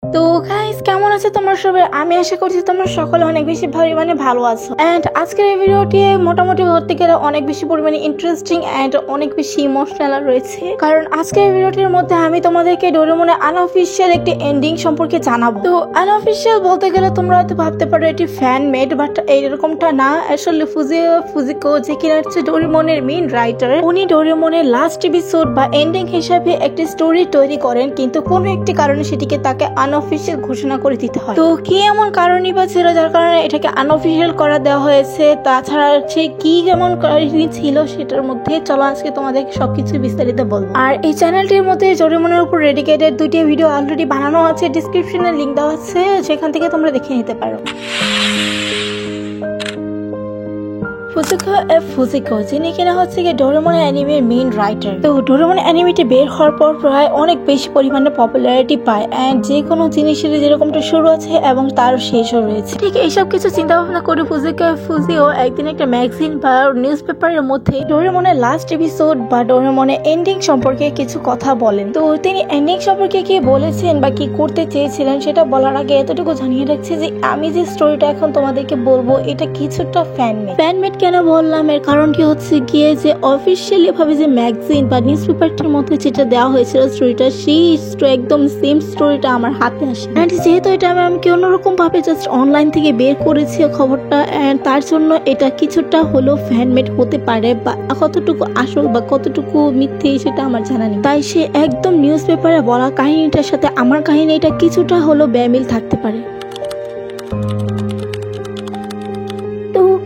তো গাইস, কেমন আছো তোমরা সবাই? আমি আশা করছি তোমরা সকলে অনেক বেশি পরিমাণে ভালো আছো। এন্ড আজকের এই ভিডিওটি মোটামুটি ধরতে গেলে অনেক বেশি পরিমাণে ইন্টারেস্টিং এন্ড অনেক বেশি ইমোশনাল রয়েছে, কারণ আজকের এই ভিডিওটির মধ্যে আমি তোমাদেরকে ডোরেমনের আনঅফিশিয়াল একটি এন্ডিং সম্পর্কে জানাবো। তো আনঅফিশিয়াল বলতে গেলে তোমরা হয়তো ভাবতে পারো এটি ফ্যান মেড, বাট এইরকমটা না। আসলে ফুজিকো, যে কিনা হচ্ছে ডোরেমনের মেইন রাইটার, উনি ডোরেমনের লাস্ট এপিসোড বা এন্ডিং হিসাবে একটি স্টোরি তৈরি করেন, কিন্তু কোনো একটি কারণে সেটিকে তাকে আনঅফিশিয়াল ঘোষণা করে দিতে হয়। তো কি এমন কারণই বা ছিল যার কারণে এটাকে আনঅফিশিয়াল করা দেওয়া হয়েছে? তাছাড়া সে কি এমন কারণ ছিল সেটার মধ্যে চলো আজকে তোমাদেরকে সবকিছু বিস্তারিত বলবো। আর এই চ্যানেলটির মধ্যে ডোরেমনের উপর ডেডিকেটেড দুটি ভিডিও অলরেডি বানানো আছে, ডিসক্রিপশনে লিংক দেওয়া আছে, সেখান থেকে তোমরা দেখে নিতে পারো। ফুজিকো যিনি কিনা হচ্ছে গিয়ে ডোরেমন অ্যানিমের মেইন রাইটার। তো ডোরেমন অ্যানিমেটি বের হওয়ার পর প্রায় অনেক বেশি পরিমাণে পপুলারিটি পায়, এন্ড যে কোনো জিনিসের যেরকমটা শুরু আছে এবং তার শেষও রয়েছে। ঠিক এইসব কিছু চিন্তা ভাবনা করে ফুজিও একদিন একটা ম্যাগাজিন বা নিউজ পেপারের মধ্যে ডোরেমনের লাস্ট এপিসোড বা ডোরেমনের এন্ডিং সম্পর্কে কিছু কথা বলেন। তো তিনি এন্ডিং সম্পর্কে কি বলেছেন বা কি করতে চেয়েছিলেন সেটা বলার আগে এতটুকু জানিয়ে রাখছি যে আমি যে স্টোরিটা এখন তোমাদেরকে বলবো এটা কিছুটা ফ্যানমেড। কেন বললাম এর কারণটি হচ্ছে গিয়ে যে অফিসিয়ালি ভাবে যে ম্যাগাজিন বা নিউজ পেপারটির মধ্যে যেটা দেওয়া হয়েছিল স্টোরিটা, সেই একদম সেম স্টোরিটা আমার হাতে আসে। এন্ড যেহেতু এটা আমি কি অন্যরকম ভাবে জাস্ট অনলাইন থেকে বের করেছি খবরটা, এন্ড তার জন্য এটা কিছুটা হলো ফ্যানমেড হতে পারে, বা কতটুকু আসল বা কতটুকু মিথ্যে সেটা আমার জানা নেই। তাই সে একদম নিউজ পেপারে বলা কাহিনীটার সাথে আমার কাহিনীটা কিছুটা হলো বেমিল থাকতে পারে।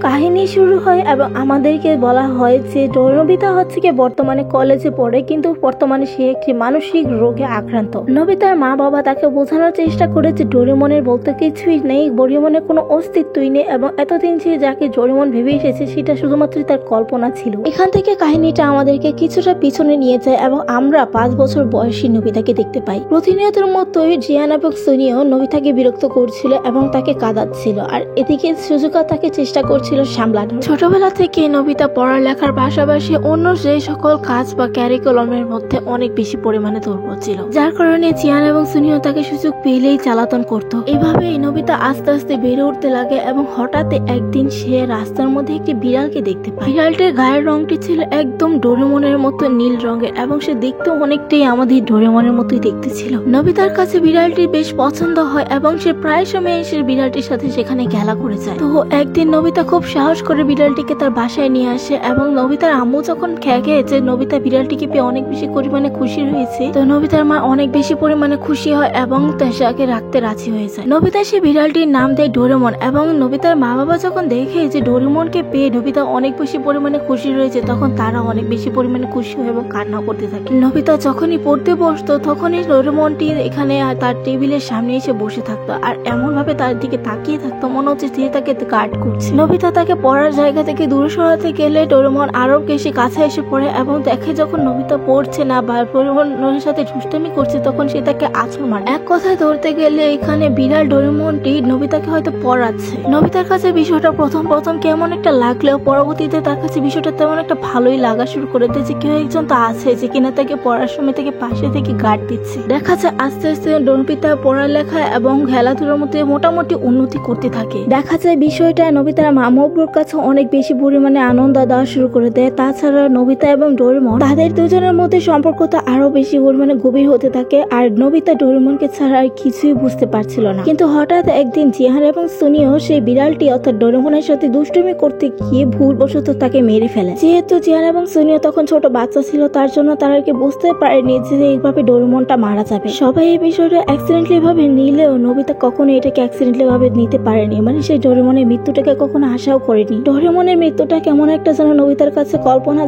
কাহিনী শুরু হয় এবং আমাদেরকে বলা হয় যে নোবিতা হচ্ছে কি বর্তমানে কলেজে পড়ে, কিন্তু বর্তমানে সে একটি মানসিক রোগে আক্রান্ত। নোবিতার মা বাবা তাকে বোঝানোর চেষ্টা করে যে ডোরেমনের বলতে কিছুই নেই, ডোরেমনের কোনো অস্তিত্বই নেই, এবং এতদিন সে যাকে ডোরেমন ভেবে এসেছে সেটা শুধুমাত্র তার কল্পনা ছিল। এখান থেকে কাহিনীটা আমাদেরকে কিছুটা পিছনে নিয়ে যায় এবং আমরা 5 বছর বয়সী নোবিতাকে দেখতে পাই। প্রতিনিয়তের মতোই জিয়ান এবং সুনিও নোবিতাকে বিরক্ত করছিল এবং তাকে কাঁদাচ্ছিল, আর এদিকে সুজুকা তাকে চেষ্টা করছিল সামলানো। ছোটবেলা থেকে নোবিতা পড়ালেখার পাশাপাশি অন্য যে সকল কাজ বা ক্যারিকুলামের মধ্যে অনেক বেশি পরিমাণে দুর্বল ছিল, যার কারণে জিয়ান এবং সুনিও তাকে সুযোগ পেলেই চালাতন করত। এভাবেই নোবিতা আস্তে আস্তে বেড়ে উঠতে লাগে এবং হঠাৎ একদিন সে রাস্তার মধ্যে একটি বিড়ালকে দেখতে পায়। বিড়ালটির গায়ের রংটি ছিল একদম ডোরেমনের মতো নীল রঙের এবং সে দেখতে অনেকটাই আমাদের ডোরেমনের মতোই দেখতে ছিল। নোবিতার কাছে বিড়ালটি বেশ পছন্দ হয় এবং সে প্রায় সময় এসে বিড়ালটির সাথে সেখানে খেলা করে যায়। তো একদিন নোবিতা খুব সাহস করে বিড়ালটিকে তার বাসায় নিয়ে আসে এবং নোবিতার আম্মু যখন খেয়েছে নোবিতা বিড়ালটিকে পেয়ে অনেক বেশি পরিমাণে খুশি হয়েছে, তো নোবিতার মা অনেক বেশি পরিমাণে খুশি হয় এবং তাকে রাখতে রাজি হয়ে যায়। নোবিতা সে বিড়ালটির নাম দেয় ডোরেমন, এবং নোবিতার মা বাবা যখন দেখে যে ডোরেমনকে পেয়ে নোবিতা অনেক বেশি পরিমাণে খুশি রয়েছে, তখন তারা অনেক বেশি পরিমাণে খুশি হয় এবং কান্না করতে থাকে। নোবিতা যখনই পড়তে বসতো তখনই ডোরেমনটি এখানে তার টেবিলের সামনে এসে বসে থাকতো, আর এমন ভাবে তার দিকে তাকিয়ে থাকতো মনে হচ্ছে যে তাকে গার্ড করছে। নোবিতা তাকে পড়ার জায়গা থেকে দূরে সরাতে গেলে ডোরেমন আরো বেশি কাছে এসে পড়ে এবং দেখে যখন নোবিতা পড়ছে না বা ডোরেমনের সাথে দুষ্টামি করছে, তখন সে তাকে আছড় মারে। এক কথায় ধরতে গেলে এখানে বিড়াল ডোরেমনটি নোবিতাকে হয়তো পড়াচ্ছে। নোবিতার কাছে বিষয়টা প্রথম কেমন একটা লাগলেও পরবর্তীতে তার কাছে বিষয়টা তেমন একটা ভালোই লাগা শুরু করে দেয় যে কেউ একজন তো আছে যে কিনা তাকে পড়ার সময় থেকে পাশে থেকে গার্ড দিচ্ছে। দেখা যায় আস্তে আস্তে নোবিতা পড়ালেখা এবং খেলাধুলার মধ্যে মোটামুটি উন্নতি করতে থাকে। দেখা যায় বিষয়টা নোবিতার মামুর কাছে অনেক বেশি পরিমাণে আনন্দ দেওয়া শুরু করে দেয়। তাছাড়া নোবিতা এবং ডোরেমন তাদের দুজনের মধ্যে সম্পর্কটা আরো বেশি পরিমাণে গভীর হতে থাকে, আর নোবিতা ডোরেমনকে ছাড়া আর কিছুই বুঝতে পারছিল না। কিন্তু হঠাৎ একদিন জিহান এবং সুনিও সেই বিড়ালটি অর্থাৎ ডোরেমনের সাথে দুষ্টুমি করতে গিয়ে ভুলবশত তাকে মেরে ফেলে। যেহেতু জিহান এবং সুনিও তখন ছোট বাচ্চা ছিল, তার জন্য তারা কি বুঝতে পারেনি যে এইভাবে ডোরেমনটা মারা যাবে। সবাই এই বিষয়টা অ্যাক্সিডেন্টলি ভাবে নিলেও নোবিতা কখনো এটাকে অ্যাক্সিডেন্টলি ভাবে নিতে পারেনি, মানে সেই ডোরেমনের মৃত্যুটাকে কখনো আশাও করেনি। ডোরেমনের মৃত্যুটা কেমন একটা যেন নোবিতার কাছে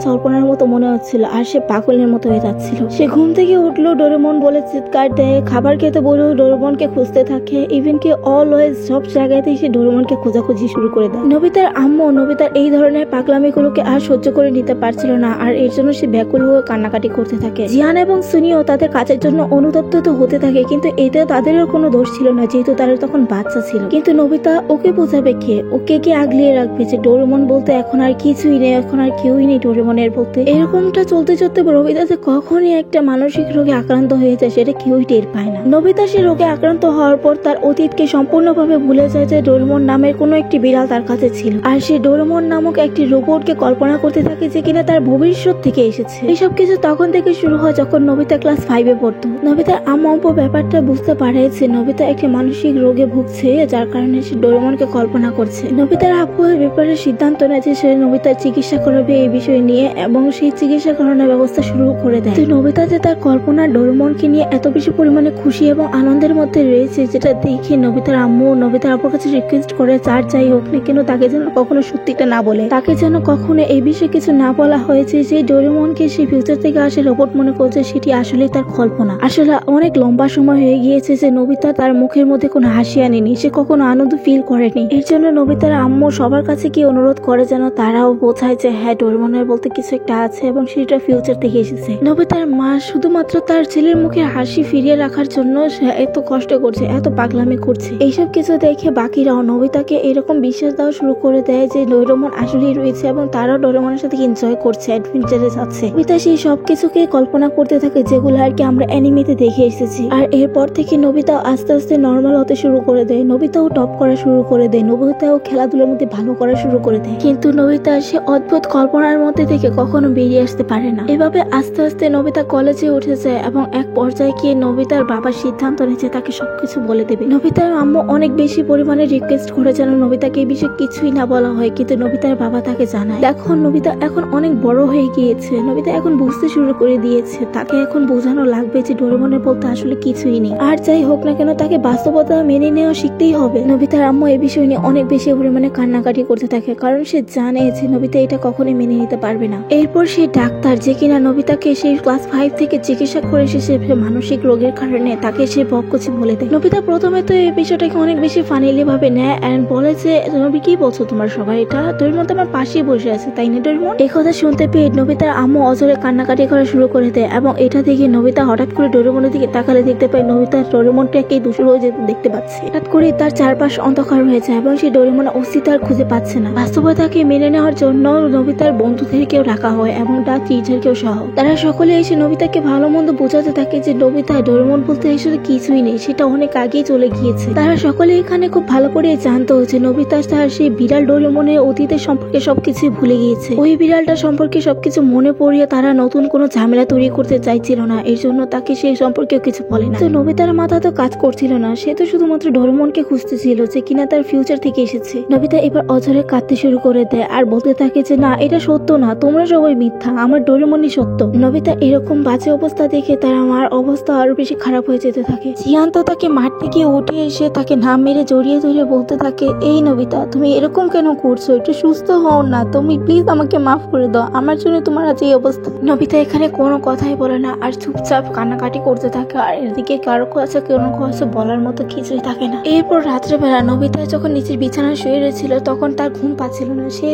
জল্পনার মতো মনে হচ্ছিল, আর সে পাগলের মতো হয়ে যাচ্ছিল। সে ঘুম থেকে উঠলো, ডোরেমন বলে চিৎকার দেয়, খাবার খেতে বলেও ডোরেমনকে খুঁজতে থাকে, ইভেন কি অলওয়েজ সব জায়গাতেই সে ডোরেমনকে খোঁজাখুঁজি শুরু করে দেয়। নোবিতার আম্মু নোবিতার এই ধরনের পাগলামিগুলোকে আর সহ্য করে নিতে পারছিল না, আর এর জন্য সে ব্যাকুল হয়ে কান্নাকাটি করতে থাকে। জিয়ান এবং সুনিও তাদের কাজের জন্য অনুতপ্ত তো হতে থাকে, কিন্তু এতে তাদেরও কোনো দোষ ছিল না যেহেতু তারা তখন বাচ্চা ছিল। কিন্তু নোবিতা ওকে বোঝাবে কে, ওকে কে আগলিয়ে রাখবে যে ডোরেমন বলতে এখন আর কিছুই নেই, এখন আর কেউই নেই ডোরেমনের বলতে। এরকমটা চলতে চলতে নোবিতা যে কখনই একটা মানসিক রোগে আক্রান্ত হয়ে যায় সেটা কেউই টের পায় না। নোবিতা সে রোগে আক্রান্ত হওয়ার পর তার অতীতকে সম্পূর্ণভাবে ভুলে যায় যে ডোরেমন নামের কোনো একটি বিড়াল তার কাছে ছিল, আর সে ডোরেমন নামক একটি রোবটকে কল্পনা করতে থাকে যে কিনা তার ভবিষ্যৎ থেকে এসেছে। এইসব কিছু তখন থেকে শুরু হয় যখন নোবিতা ক্লাস 5-এ পড়তো। নোবিতার আম্মু ব্যাপারটা বুঝতে পারে যে নোবিতা একটি মানসিক রোগে ভুগছে, যার কারণে সে ডোরেমনকে কল্পনা করছে। নোবিতার আব্বু এই ব্যাপারে সিদ্ধান্ত নেয় যে সে নোবিতার চিকিৎসা করাবে এই বিষয় নিয়ে, এবং সেই চিকিৎসা করানোর ব্যবস্থা শুরু করে দেয়। নোবিতা যে তার কল্পনা ডোরেমনকে নিয়ে এত বেশি পরিমাণে খুশি এবং আনন্দের মধ্যে রয়েছে, যেটা দেখে নোবিতার আম্মু নোবিতার আব্বুর কাছে রিকোয়েস্ট করে যার যাই হোক না কেন তাকে যেন কখনো সত্যিটা না বলে, তাকে যেন কখনো এই বিষয়ে কিছু না বলা হয়েছে যে ডোরেমনকে সে ফিউচার থেকে আসে রোবট মনে করছে সেটি আসলে তার কল্পনা। আসলে অনেক লম্বা সময় হয়ে গিয়েছে যে নোবিতা তার মুখের মধ্যে কোনো হাসি আনেনি, সে কখনো আনন্দ ফিল করেনি। এর জন্য নোবিতার আম্মু সবার কাছে কি অনুরোধ করে যেন তারাও বোঝায় যে হ্যাঁ ডোরেমনের বলতে কিছু একটা আছে এবং সেটা ফিউচার থেকে এসেছে। নোবিতার মা শুধুমাত্র তার ছেলের মুখে হাসি ফিরিয়ে রাখার জন্য সে এত কষ্ট করছে, এত পাগলামি করছে। এইসব কিছু দেখে বাকিরাও নোবিতাকে এরকম বিশ্বাস দেওয়া শুরু করে দেয় যে ডোরেমন আসলেই রয়েছে এবং তারাও ডোরেমনের সাথে এনজয় করছে, অ্যাডভেঞ্চারে যাচ্ছে। নোবিতা সেই সব কিছুকে কল্পনা করতে থাকে যেগুলো আর কি আমরা অ্যানিমেতে দেখে এসেছি। আর এরপর থেকে নোবিতা আস্তে আস্তে নর্মাল হতে শুরু করে দেয়, নোবিতাও টপ করা শুরু করে দেয়, নোবিতাও খেলাধুলার মধ্যে ভালো করা শুরু করে দেয়। কিন্তু নোবিতা সে অদ্ভুত কল্পনার মধ্যে থেকে কখনো বেরিয়ে আসতে পারে না। এভাবে আস্তে আস্তে নোবিতা কলেজে উঠে যায় এবং এক পর্যায়ে গিয়ে নোবিতার বাবা সিদ্ধান্ত নিয়েছে তাকে সবকিছু বলে দেবে। নোবিতার আম্মু অনেক বেশি পরিমাণে রিকোয়েস্ট করে যেন নোবিতাকে এই বিষয়ে কিছুই না বলা হয়, কিন্তু নোবিতার বাবা তাকে জানায় দেখো নোবিতা এখন অনেক বড় হয়ে গিয়েছে, নোবিতা এখন বুঝতে শুরু করে দিয়েছে, তাকে এখন বোঝানো লাগবে যে ডোরেমনের বলতে আসলে কিছুই নেই। আর যাই হোক না কেন তাকে বাস্তবতা মেনে নেওয়া শিখতেই হবে। নোবিতার আম্মু এই বিষয় নিয়ে অনেক বেশি পরিমাণে কান্নাকাটি করতে থাকে, কারণ সে জানে যে নোবিতা এটা কখনোই মেনে নিতে পারবে না। এরপর সে ডাক্তার যে কিনা নোবিতাকে সেই ক্লাস 5 থেকে চিকিৎসা করে এসেছে মানসিক রোগের কারণে, তাকে সে বকছি বলে দেয়। নোবিতা প্রথমে তো এই বিষয়টাকে অনেক বেশি ফানিলি ভাবে নেয় এন্ড বলে যে তুমি কি বলছো, তোমার সবাই এটা ডোরেমন তো আমার পাশেই বসে আছে তাই না ডোরেমন। এই কথা শুনতে পেয়ে নোবিতার আম্মু অজরে কান্নাকাটি করা শুরু করে দেয় এবং এটা দেখে নোবিতা হঠাৎ করে ডোরেমনের দিকে তাকালে দেখতে পায় নোবিতা ডোরেমনটাকে দূষণ হয়ে যেতে দেখতে পাচ্ছে। হঠাৎ করে তার চারপাশ অন্ধকার হয়ে যায় এবং সে ডোরেমনের অস্তিত্ব আর খুঁজে পাচ্ছে না। বাস্তবতাকে মেনে নেওয়ার জন্য নোবিতার বন্ধুদেরকেও ডাকা হয় এবং তার টিচারকেও সহ। তারা সকলে এসে নোবিতাকে ভালো মন্দ বোঝাতে থাকে যে নোবিতা ডোরেমন বলতে আসলে কিছুই নেই, সেটা অনেক আগেই চলে গিয়েছে। তারা সকলে এখানে খুব ভালো করে জানতো যে নোবিতা তার সেই বিড়াল ডোরেমনের অতীতের সম্পর্কে সবকিছু ভুলে গিয়েছে। ওই বিড়ালটা সম্পর্কে সবকিছু মনে পড়িয়ে তারা নতুন কোনো ঝামেলা তৈরি করতে চাইছিল না, এর জন্য তাকে সেই সম্পর্কে কিছু বলে না। তো নোবিতার মাথা তো কাজ করছিল না, সে তো শুধুমাত্র ডোরেমনকে খুঁজতেছিল যে কিনা তার ফিউচার থেকে এসেছে। নোবিতা এবার অঝরে কাঁদতে শুরু করে দেয় আর বলতে থাকে যে না এটা সত্য না, তোমরা সবাই মিথ্যা, আমার ডোরেমনই সত্য। নোবিতা এরকম বাজে অবস্থা দেখে তার মার অবস্থা আরো বেশি খারাপ হয়ে যেতে থাকে। জিয়ান তো তাকে মাঠ থেকে উঠে এসে তাকে নাম মেরে জড়িয়ে ধরে বলতে থাকে এই নোবিতা তুমি এরকম কেন করছো, একটু সুস্থ হও না, তুমি প্লিজ আমাকে মাফ করে দাও, আমার জন্য তোমার আজ এই অবস্থা। নোবিতা এখানে কোনো কথাই বলে না আর চুপচাপ কান্নাকাটি করতে থাকে, আর এদিকে কারো কাছে কোনো কথা বলার মতো কিছুই থাকে না। এরপর রাত্রেবেলা নোবিতা যখন নিচের বিছানায় শুয়ে রয়েছিল তখন তার ঘুম পাচ্ছিল না, সে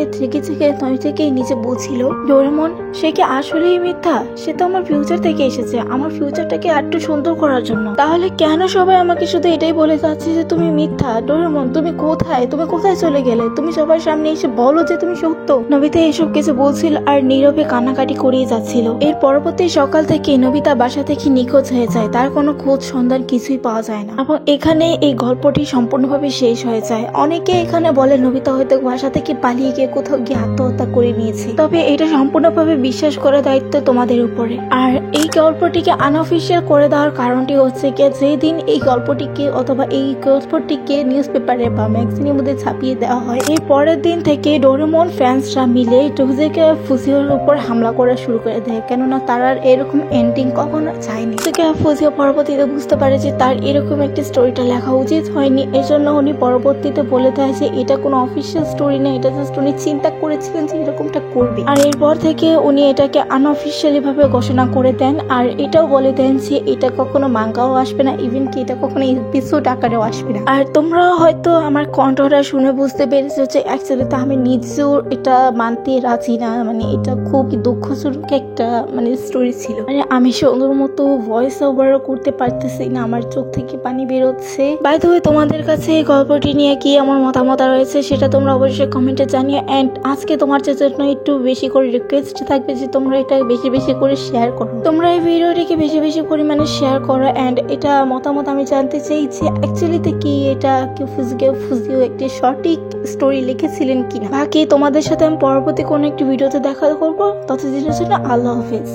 থেকেই নিচে বলছিল ডোরেমন সে কি আসলেই মিথ্যা, সে তো আমার ফিউচার থেকে এসেছে আমার ফিউচারটাকে আরেকটু সুন্দর করার জন্য, তাহলে কেন সবাই আমাকে শুধু এটাই বলে যাচ্ছে যে তুমি মিথ্যা। ডোরেমন তুমি কোথায় চলে গেলে, তুমি সবার সামনে এসে বলো যে তুমি সত্য। নোবিতা এসব কিছু বলছিল আর নীরবে কান্নাকাটি করেই যাচ্ছিল। এর পরবর্তী সকাল থেকে নোবিতা বাসা থেকে নিখোঁজ হয়ে যায়, তার কোনো খোঁজ সন্ধান কিছুই পাওয়া যায় না এবং এখানে এই গল্পটি সম্পূর্ণভাবে শেষ হয়ে যায়। অনেকে এখানে বলে নোবিতা হয়তো বাসা থেকে পালিয়ে গিয়ে কোথাও গিয়ে আত্মহত্যা করে নিয়েছে, তবে এটা সম্পূর্ণভাবে বিশ্বাস করার দায়িত্ব তোমাদের উপরে। আর এই গল্পটিকে আনঅফিসিয়াল করে দেওয়ার কারণটি হচ্ছে কি যেদিন এই গল্পটিকে অথবা এই গল্পটিকে নিউজ পেপারে বা ম্যাগাজিনের মধ্যে ছাপিয়ে দেওয়া হয়, এর পরের দিন থেকে ডোরেমন ফ্যান্সরা মিলে ডোজেকে ফুজিওর উপর হামলা করা শুরু করে দেয়, কেননা তারা এরকম এন্ডিং কখনো চায়নি। ফুজিও পরবর্তীতে বুঝতে পারে যে তার এরকম একটি স্টোরিটা লেখা উচিত হয়নি, এজন্য উনি পরবর্তীতে বলে দেয় যে এটা কোনো অফিসিয়াল স্টোরি না, এটা জাস্ট উনি চিন্তা করেছিলেন যে এরকমটা করবে। আর এরপর থেকে উনি এটাকে আনঅফিসিয়াল অফিসিয়ালি ভাবে ঘোষণা করে দেন, আর এটাও বলে দেন যে এটা কখনো মাঙ্গাও আসবে না, ইভেন কি এটা কখনো এপিসোড আকারেও আসবে না। আর তোমরা হয়তো আমার কণ্ঠটা শুনে বুঝতে পেরেছো যে অ্যাকচুয়ালি তো আমি নিজেও এটা মানতে রাজি না, মানে এটা খুব দুঃখজনক একটা স্টোরি ছিল। আমি সুন্দর মতো ভয়েস ওভার করতে পারতেছি না, আমার চোখ থেকে পানি বেরোচ্ছে। বাই দ্য ওয়ে, তোমাদের কাছে এই গল্পটি নিয়ে কি আমার মতামত রয়েছে সেটা তোমরা অবশ্যই কমেন্টে জানিও। এন্ড আজকে তোমার জন্য একটু বেশি করে রিকোয়েস্ট থাকবে যে তোমরা এটা বেশি বেশি করে শেয়ার করো, তোমরা এই ভিডিওটিকে বেশি বেশি পরিমাণে শেয়ার করো। এন্ড এটা মতামত আমি জানতে চাই যে অ্যাকচুয়ালিতে কি এটা কেউ ফুজিও একটি সঠিক স্টোরি লিখেছিলেন কিনা। বাকি তোমাদের সাথে আমি পরবর্তী কোনো একটি ভিডিওতে দেখা করবো। ততদিনের জন্য আল্লাহ হাফিজ।